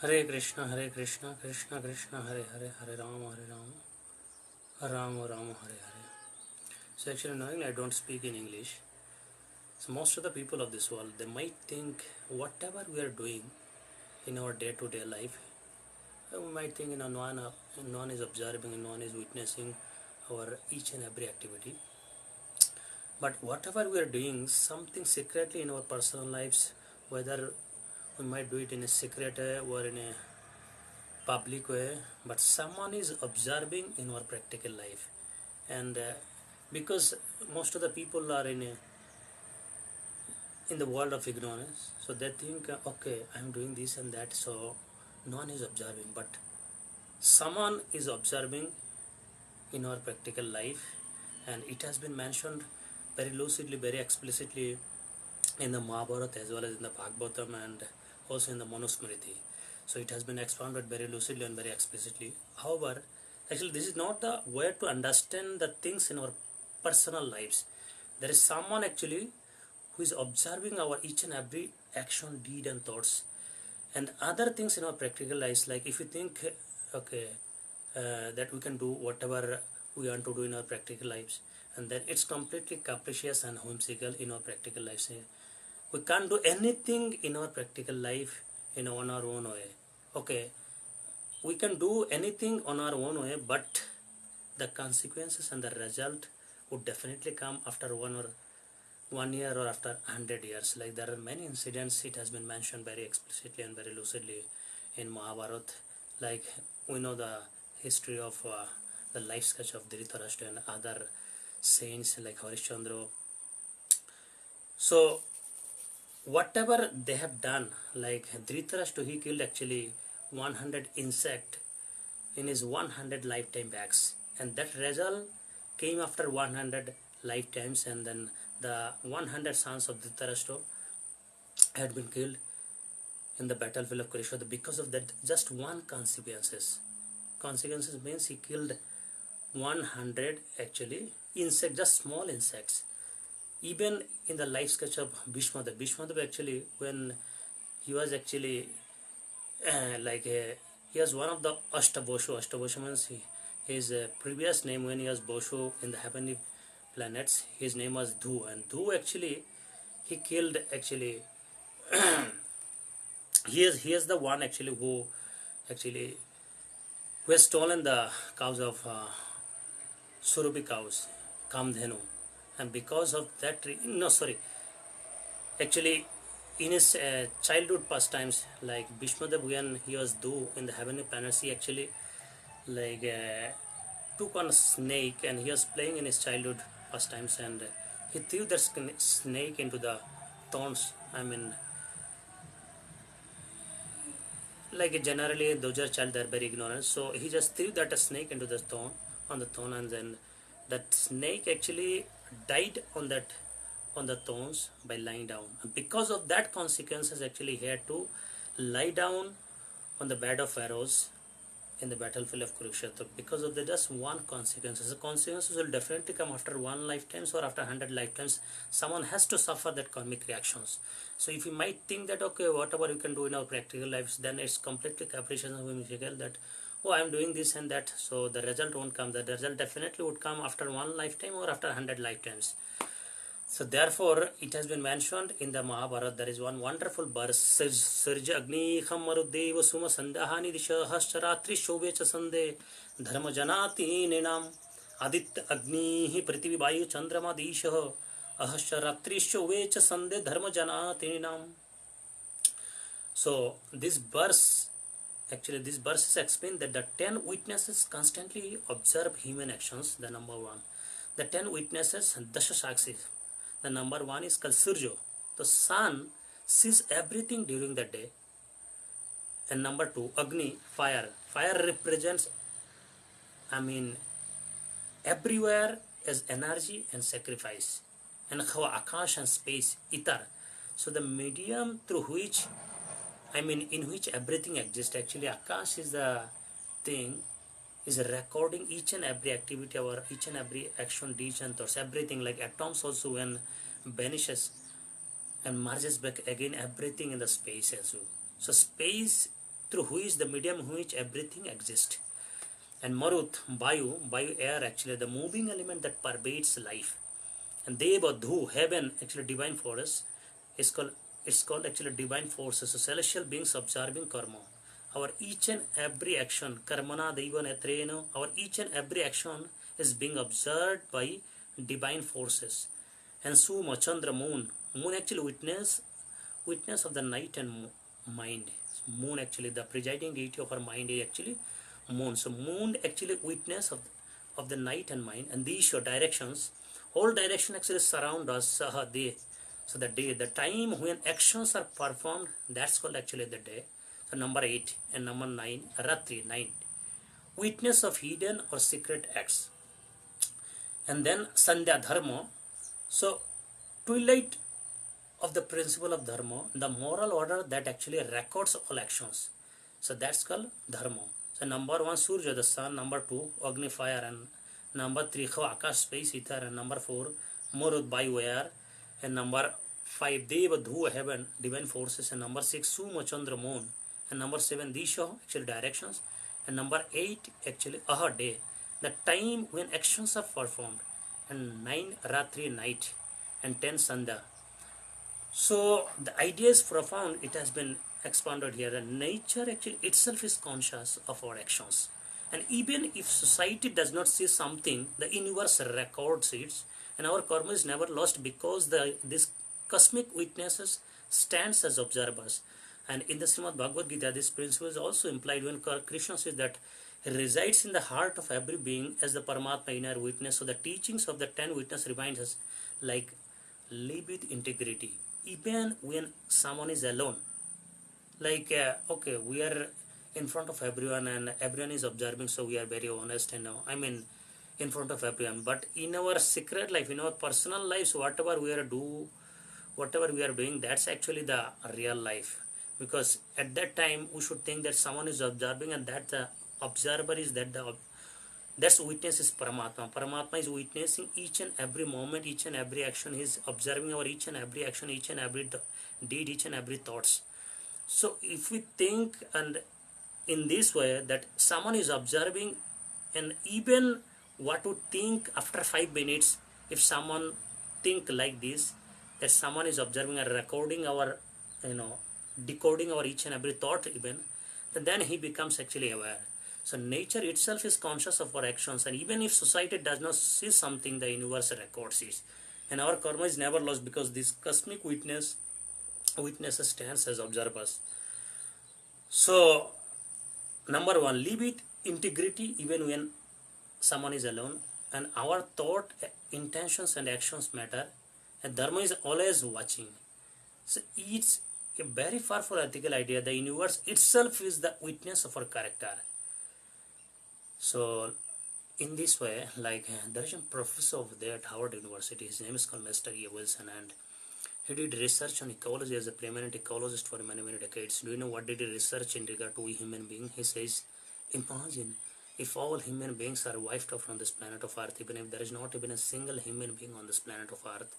Hare Krishna, Krishna Krishna, Hare Hare, Hare Rama, Rama Rama, Hare Hare. So actually, knowing I don't speak in English, so most of the people of this world they might think whatever we are doing in our day-to-day life, we might think no one is observing, no one is witnessing our each and every activity. But whatever we are doing, something secretly in our personal lives, whether we might do it in a secret way or in a public way, but someone is observing in our practical life. And because most of the people are in the world of ignorance, so they think, okay, I'm doing this and that, so no one is observing, but someone is observing in our practical life. And it has been mentioned very lucidly, very explicitly in the Mahabharata as well as in the Bhagavatam and also in the Manusmriti. So it has been expounded very lucidly and very explicitly. However, actually this is not the way to understand the things in our personal lives. There is someone actually who is observing our each and every action, deed and thoughts and other things in our practical lives. Like if you think, okay, that we can do whatever we want to do in our practical lives, and then it's completely capricious and whimsical in our practical lives. We can't do anything in our practical life on our own way. Okay, we can do anything on our own way, but the consequences and the result would definitely come after 1 year or after 100 years. Like there are many incidents, it has been mentioned very explicitly and very lucidly in Mahabharata. Like we know the history of the life sketch of Dhritarashtra and other saints like Harishchandra. So whatever they have done, like Dhritarashtra, he killed actually 100 insect in his 100 lifetime bags, and that result came after 100 lifetimes. And then the 100 sons of Dhritarashtra had been killed in the battlefield of Kurukshetra because of that just one consequences means he killed 100 actually insects, just small insects. Even in the life sketch of Bhishmadev actually, when he was actually he was one of the Ashtaboshu means his previous name when he was Boshu in the heavenly planets, his name was Dhu, and Dhu actually he killed actually he is the one actually actually who has stolen the cows of Surabhi cows, Kamdhenu, and because of that no sorry actually in his childhood pastimes, like Bhishmadev when he was Dhu in the heavenly planets, he actually like took on a snake and he was playing in his childhood pastimes, and he threw the snake into the thorns. I mean, like generally those are child, they're very ignorant, so he just threw that snake into the thorn on the thorn, and then that snake actually died on the thorns by lying down. And because of that consequences, actually he had to lie down on the bed of arrows in the battlefield of Kurukshetra because of the just one consequences. The consequences will definitely come after 1 lifetimes or after 100 lifetimes. Someone has to suffer that karmic reactions. So if you might think that okay, whatever you can do in our practical lives, then it's completely capricious and whimsical that oh, I'm doing this and that, so the result won't come. The result definitely would come after 1 lifetime or after 100 lifetimes. So therefore, it has been mentioned in the Mahabharata. There is one wonderful verse: "Sirja Agni Khammarudeva Suma Sandahani Disha Hascharatri Shobecha Sande Dharma Janati Nenam Aditya Agni Prithvi Vayu Chandrama Disha Ahascharatri Shobecha Sande Dharma Janati Nenam." So this verse is explained that the 10 witnesses constantly observe human actions. The number one, the 10 witnesses, Dasha Shaksis. The number one is called Surjo. The sun sees everything during the day. And number two, Agni, fire. Fire represents, everywhere as energy and sacrifice. And Akash and space, ether. So the medium through which, in which everything exists. Actually, Akash is the thing, is recording each and every activity, our each and every action, deeds and thoughts, everything. Like atoms also when vanishes and merges back again, everything in the space as well. So space through which the medium in which everything exists. And Marut, Vayu air, actually the moving element that pervades life. And Deva, Dhu, heaven, actually divine force, is called it's called actually divine forces, so celestial beings observing karma. Our each and every action, karmana deva netreno, our each and every action is being observed by divine forces. And Suma, Chandra, moon actually witness of the night and mind. Moon actually the presiding deity of our mind is actually moon. So moon actually witness of the night and mind, and these show directions. All direction actually surround us. So the day, the time when actions are performed, that's called actually the day. So number 8 and number 9, Ratri 9, witness of hidden or secret acts. And then Sandhya Dharma. So twilight of the principle of dharma, the moral order that actually records all actions. So that's called dharma. So number 1, Surya, the sun. Number 2, Agni, fire. And number 3, Akash, space, ether. And number 4, Marut, Vayu, air. And number 5, Deva, Dhruva, heaven, divine forces. And number 6, Suma, Chandra, moon. And number 7, Disha, actually directions. And number 8, actually Aha, day, the time when actions are performed. And 9, Ratri, night. And 10, Sandhya. So the idea is profound. It has been expanded here. And nature actually itself is conscious of our actions. And even if society does not see something, the universe records it. And our karma is never lost because these cosmic witnesses stands as observers. And in the Srimad Bhagavad Gita, this principle is also implied when Krishna says that he resides in the heart of every being as the Paramatma inner witness. So the teachings of the 10 witnesses remind us, like, live with integrity. Even when someone is alone, like okay, we are in front of everyone and everyone is observing, so we are very honest and in front of everyone. But in our secret life, in our personal lives, whatever we are doing, that's actually the real life. Because at that time we should think that someone is observing, and that the observer is that's witness is Paramatma. Paramatma is witnessing each and every moment, each and every action. He is observing our each and every action, each and every deed, each and every thoughts. So if we think and in this way that someone is observing, and even what to think after 5 minutes, if someone think like this, that someone is observing and recording our, decoding our each and every thought even, then he becomes actually aware. So nature itself is conscious of our actions, and even if society does not see something, the universe records it. And our karma is never lost because this cosmic witnesses stands as observers. So number 1, live with integrity even when someone is alone, and our thought, intentions and actions matter, and dharma is always watching. So it's a very powerful ethical idea. The universe itself is the witness of our character. So in this way, like there is a professor over there at Harvard University, his name is called Mr. E. Wilson, and he did research on ecology as a preeminent ecologist for many decades. Do you know what did he research in regard to human being? He says, imagine if all human beings are wiped off from this planet of Earth, even if there is not even a single human being on this planet of Earth,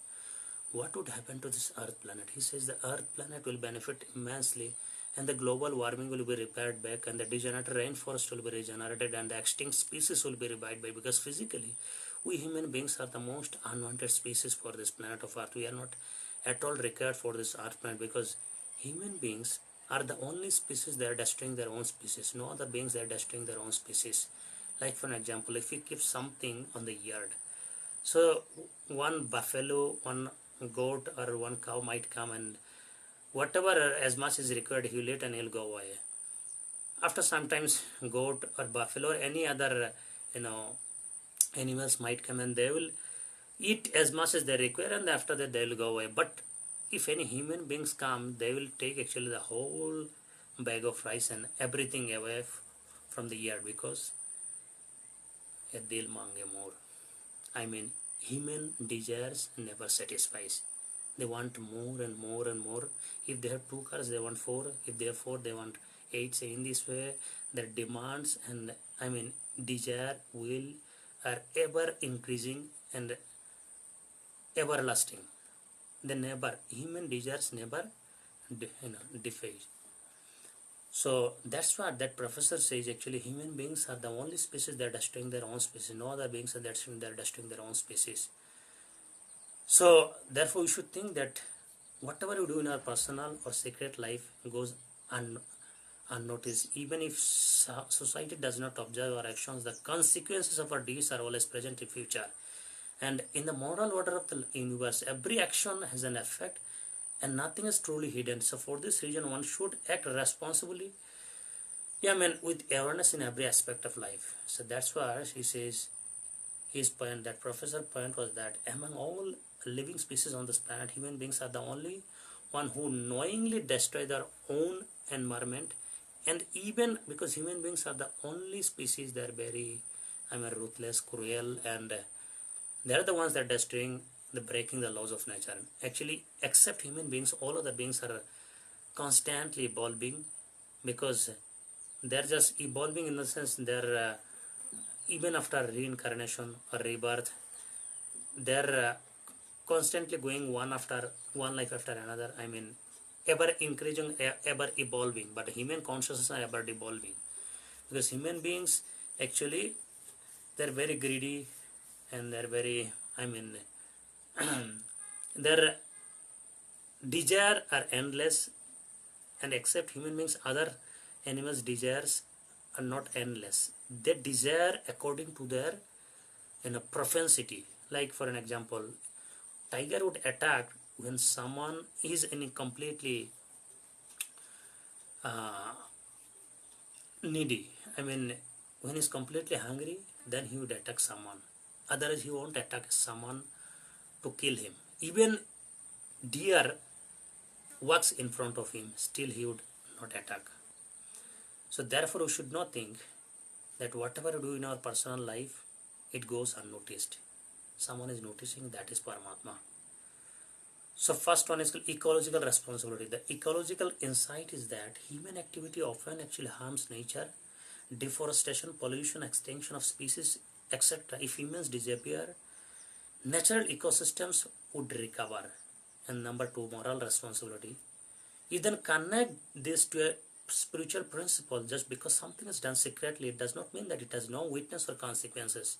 what would happen to this Earth planet? He says the Earth planet will benefit immensely, and the global warming will be repaired back, and the degenerated rainforest will be regenerated, and the extinct species will be revived back, because physically we human beings are the most unwanted species for this planet of Earth. We are not at all required for this Earth planet, because human beings are the only species that are destroying their own species. No other beings are destroying their own species. Like for an example, if we keep something on the yard, so one buffalo, one goat or one cow might come, and whatever as much is required he will eat and he'll go away. After sometimes goat or buffalo or any other animals might come and they will eat as much as they require, and after that they will go away. But if any human beings come, they will take actually the whole bag of rice and everything away from the yard, because they'll mange more. Human desires never satisfies. They want more and more and more. If they have 2 cars, they want 4. If they have 4, they want 8. So in this way, their demands and desire will are ever increasing and everlasting. They never, human desires never defy. So that's what that professor says. Actually, human beings are the only species that are destroying their own species. No other beings are destroying their own species. So therefore, we should think that whatever you do in our personal or secret life goes unnoticed. Even if society does not observe our actions, the consequences of our deeds are always present in future. And in the moral order of the universe, every action has an effect and nothing is truly hidden. So for this reason, one should act responsibly, with awareness in every aspect of life. So that's why he says, his point, that professor point was that among all living species on this planet, human beings are the only one who knowingly destroy their own environment. And even because human beings are the only species, they're very ruthless, cruel, and they're the ones that are destroying, the breaking the laws of nature. Actually, except human beings, all other beings are constantly evolving, because they're just evolving in the sense they're even after reincarnation or rebirth, they're constantly going one life after another. Ever increasing, ever evolving. But human consciousness are ever evolving, because human beings actually, they're very greedy, and they're very their desire are endless, and except human beings, other animals' desires are not endless. They desire according to their propensity. Like for an example, tiger would attack when someone is in a completely uh, needy. When he's completely hungry, then he would attack someone. Otherwise, he won't attack someone to kill him. Even deer walks in front of him, still he would not attack. So therefore, we should not think that whatever we do in our personal life, it goes unnoticed. Someone is noticing, that is Paramatma. So first one is called ecological responsibility. The ecological insight is that human activity often actually harms nature, deforestation, pollution, extinction of species, etc. If humans disappear, natural ecosystems would recover. And number two, moral responsibility. You then connect this to a spiritual principle. Just because something is done secretly, it does not mean that it has no witness or consequences.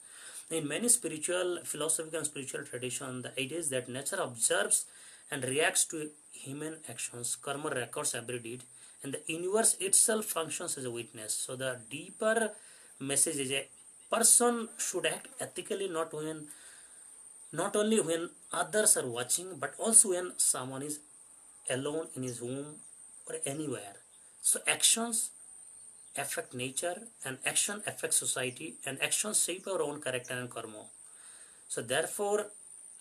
In many spiritual, philosophical and spiritual traditions, the idea is that nature observes and reacts to human actions. Karma records every deed, and the universe itself functions as a witness. So the deeper message is, a person should act ethically, not only when others are watching, but also when someone is alone in his home or anywhere. So actions affect nature, and action affects society, and actions shape our own character and karma. So therefore,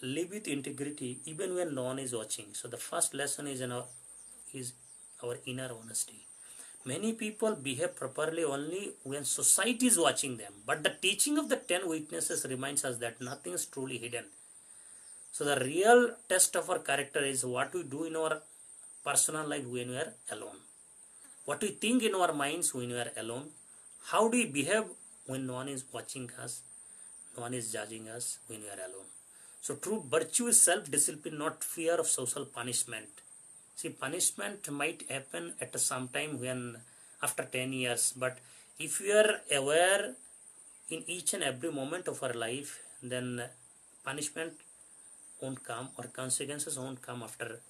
live with integrity even when no one is watching. So the first lesson is our inner honesty. Many people behave properly only when society is watching them. But the teaching of the 10 witnesses reminds us that nothing is truly hidden. So the real test of our character is what we do in our personal life when we are alone. What we think in our minds when we are alone. How do we behave when no one is watching us, no one is judging us when we are alone. So true virtue is self-discipline, not fear of social punishment. See, punishment might happen at some time when after 10 years, but if we are aware in each and every moment of our life, then punishment won't come, or consequences won't come after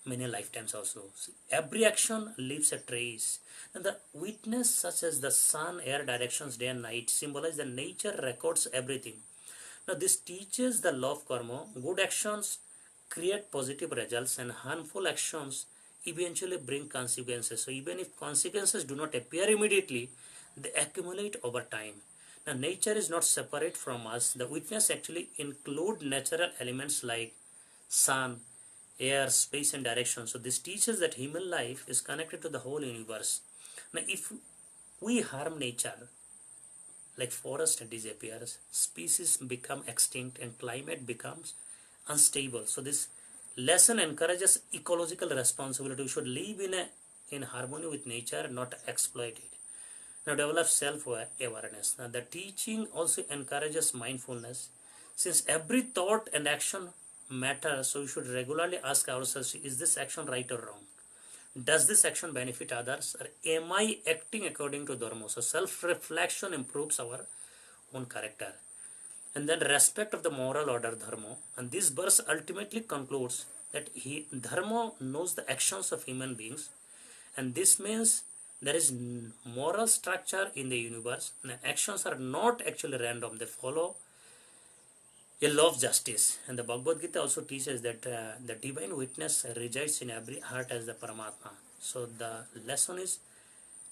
many lifetimes also. See, every action leaves a trace. And the witness such as the sun, air, directions, day and night symbolize the nature records everything. Now this teaches the law of karma. Good actions create positive results, and harmful actions eventually bring consequences. So even if consequences do not appear immediately, they accumulate over time. Now nature is not separate from us. The witness actually include natural elements like sun, air, space and direction. So this teaches that human life is connected to the whole universe. Now if we harm nature, like forest disappears, species become extinct, and climate becomes unstable. So this lesson encourages ecological responsibility. We should live in harmony with nature, not exploit it. Now develop self-awareness. Now the teaching also encourages mindfulness. Since every thought and action matter, so we should regularly ask ourselves, is this action right or wrong? Does this action benefit others, or am I acting according to dharma? So self-reflection improves our own character. And then respect of the moral order dharma. And this verse ultimately concludes that dharma knows the actions of human beings, and this means there is moral structure in the universe. The actions are not actually random; they follow a law of justice. And the Bhagavad Gita also teaches that the divine witness resides in every heart as the Paramatma. So the lesson is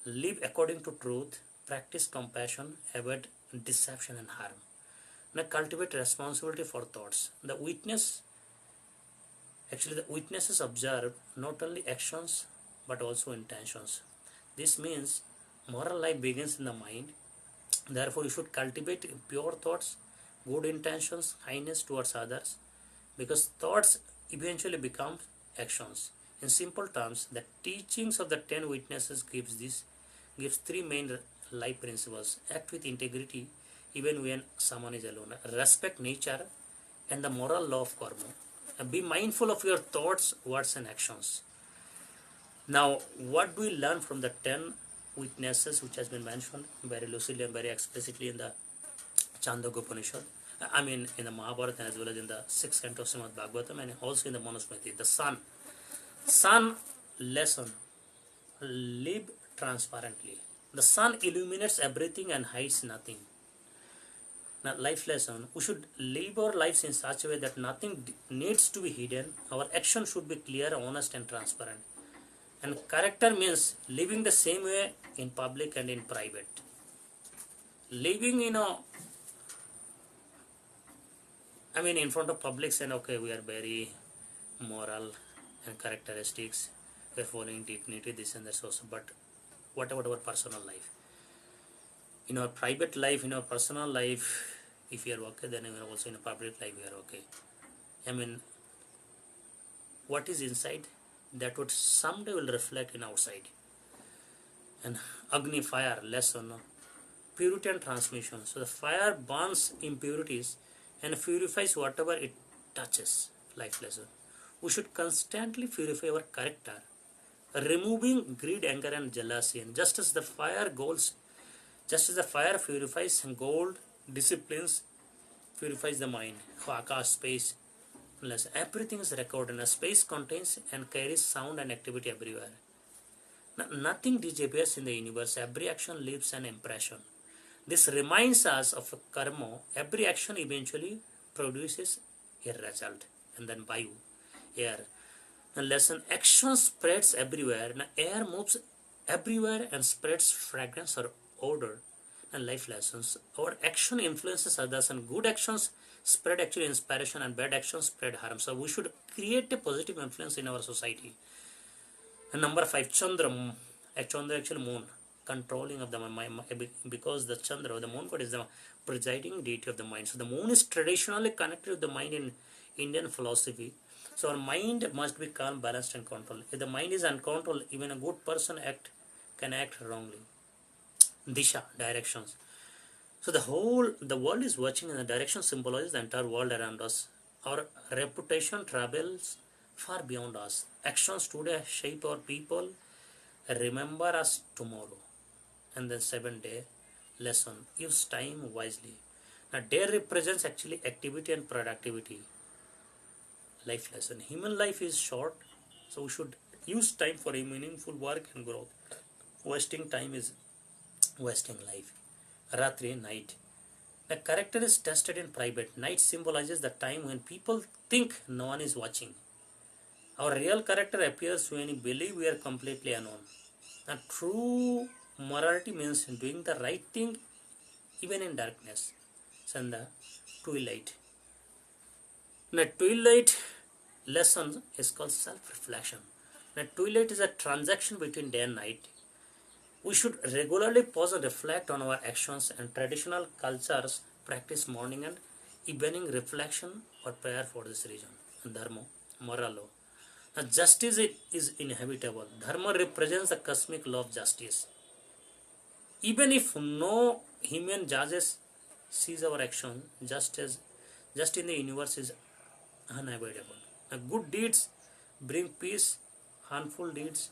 live according to truth, practice compassion, avoid deception and harm. Now cultivate responsibility for thoughts. The witnesses observe not only actions but also intentions. This means moral life begins in the mind. Therefore, you should cultivate pure thoughts, good intentions, kindness towards others, because thoughts eventually become actions. In simple terms, the teachings of the 10 witnesses gives three main life principles: act with integrity even when someone is alone, respect nature and the moral law of karma, and be mindful of your thoughts, words, and actions. Now, what do we learn from the 10 witnesses which has been mentioned very lucidly and very explicitly in the Chandogya Upanishad? I mean, in the Mahabharata as well as in the 6th canto of Srimad Bhagavatam, and also in the Manusmriti. The sun. Sun lesson. Live transparently. The sun illuminates everything and hides nothing. Now, life lesson. We should live our lives in such a way that nothing needs to be hidden. Our action should be clear, honest, and transparent. And character means living the same way in public and in private. Living in front of public saying, okay, we are very moral and characteristics, we are following dignity, this and that also. But what about our personal life? In our private life, in our personal life, if we are okay, then also in a public life we are okay. I mean, what is inside, that would someday will reflect in outside. And Agni, fire lesson, purity and transmission. So the fire burns impurities and purifies whatever it touches. Life lesson. We should constantly purify our character, removing greed, anger, and jealousy. And just as the fire purifies gold, disciplines purifies the mind. Akash, space, everything is recorded. A space contains and carries sound and activity everywhere. Nothing disappears in the universe. Every action leaves an impression. This reminds us of a karma. Every action eventually produces a result. And then Vayu, air. The lesson, action spreads everywhere. Now air moves everywhere and spreads fragrance or odor. And life lessons, our action influences others, and good actions spread actually inspiration, and bad actions spread harm. So we should create a positive influence in our society. And number 5, Chandra. Chandra actually moon, controlling of the mind, because the Chandra, the moon god, is the presiding deity of the mind. So the moon is traditionally connected with the mind in Indian philosophy. So our mind must be calm, balanced, and controlled. If the mind is uncontrolled, even a good person can act wrongly. Disha, directions. So the world is watching, and the direction symbolizes the entire world around us. Our reputation travels far beyond us. Actions today shape our people. Remember us tomorrow. And then 7-day lesson. Use time wisely. Now day represents actually activity and productivity. Life lesson. Human life is short, so we should use time for a meaningful work and growth. Wasting time is wasting life. Ratri, night. The character is tested in private. Night symbolizes the time when people think no one is watching. Our real character appears when we believe we are completely alone. And true morality means doing the right thing even in darkness. Sanda, twilight. The twilight lesson is called self-reflection. The twilight is a transaction between day and night. We should regularly pause and reflect on our actions, and traditional cultures practice morning and evening reflection or prayer for this reason. Dharma, moral law. Now, justice is inevitable. Dharma represents the cosmic law of justice. Even if no human judges sees our action, just in the universe is unavoidable. Now, good deeds bring peace, harmful deeds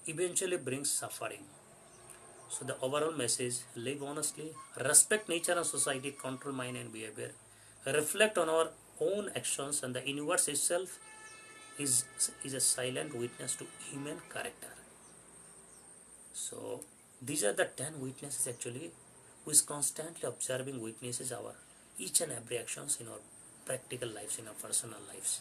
eventually brings suffering. So the overall message: live honestly, respect nature and society, control mind and behavior, reflect on our own actions, and the universe itself is a silent witness to human character. So these are the 10 witnesses actually, who is constantly observing witnesses our each and every actions in our practical lives, in our personal lives.